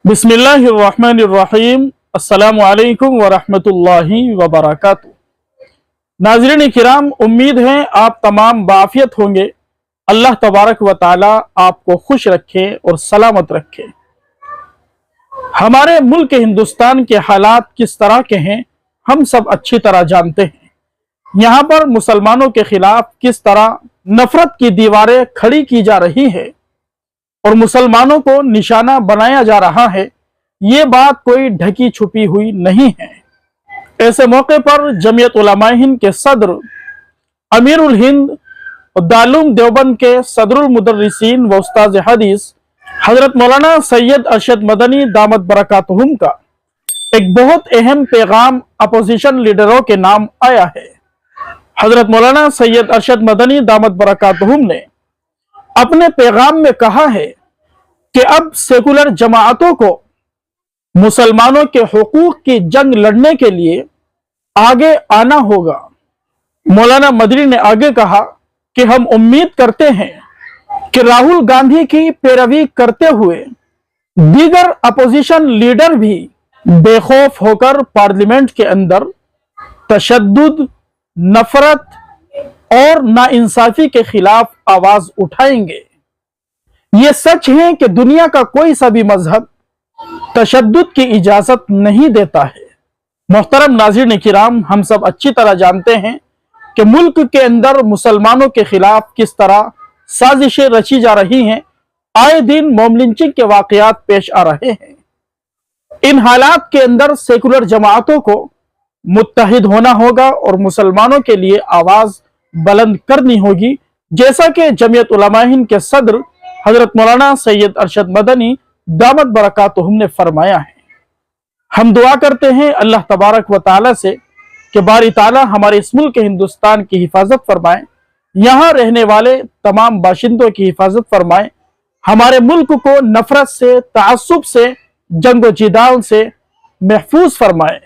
बिस्मिल्लाहिर्रहमानिर्रहीम। अस्सलामु अलैकुम वरहमतुल्लाहि वबरकातुहू। नाज़रीन किराम, उम्मीद है आप तमाम बाफियत होंगे। अल्लाह तबारक व ताला आपको खुश रखे और सलामत रखे। हमारे मुल्क हिंदुस्तान के हालात किस तरह के हैं हम सब अच्छी तरह जानते हैं। यहाँ पर मुसलमानों के खिलाफ किस तरह नफरत की दीवारें खड़ी की जा रही है और मुसलमानों को निशाना बनाया जा रहा है, ये बात कोई ढकी छुपी हुई नहीं है। ऐसे मौके पर जमीयत उलमा हिंद के सदर अमीरुल हिंद और दारुल देवबंद के सदरुल मुदर्रिसीन व उस्ताद हदीस हजरत मौलाना सैयद अरशद मदनी दामत बरकातहुम का एक बहुत अहम पैगाम अपोजिशन लीडरों के नाम आया है। हजरत मौलाना सैयद अरशद मदनी दामत बरकातहुम ने अपने पैगाम में कहा है कि अब सेकुलर जमाअतों को मुसलमानों के हुकूक की जंग लड़ने के लिए आगे आना होगा। मौलाना मदनी ने आगे कहा कि हम उम्मीद करते हैं कि राहुल गांधी की पैरवी करते हुए दीगर अपोजिशन लीडर भी बेखौफ होकर पार्लियामेंट के अंदर तशद्दुद, नफरत और नाइंसाफी के खिलाफ आवाज उठाएंगे। ये सच है कि दुनिया का कोई सा भी मजहब तशद्दुद की इजाजत नहीं देता है। मोहतरम नाज़रीन किराम, हम सब अच्छी तरह जानते हैं कि मुल्क के अंदर मुसलमानों के खिलाफ किस तरह साजिशें रची जा रही हैं। आए दिन मॉब लिंचिंग के वाकयात पेश आ रहे हैं। इन हालात के अंदर सेकुलर जमाअतों को मुत्तहिद होना होगा और मुसलमानों के लिए आवाज बुलंद करनी होगी, जैसा कि जमीयत उलमा हिंद के सदर हजरत मौलाना सैयद अरशद मदनी दामत बरकातहुम ने फरमाया है। हम दुआ करते हैं अल्लाह तबारक व ताला से कि बारी ताला हमारे इस मुल्क हिंदुस्तान की हिफाजत फरमाए, यहाँ रहने वाले तमाम बाशिंदों की हिफाजत फरमाए, हमारे मुल्क को नफरत से, तासुब से, जंगो जिदाल से महफूज फरमाए।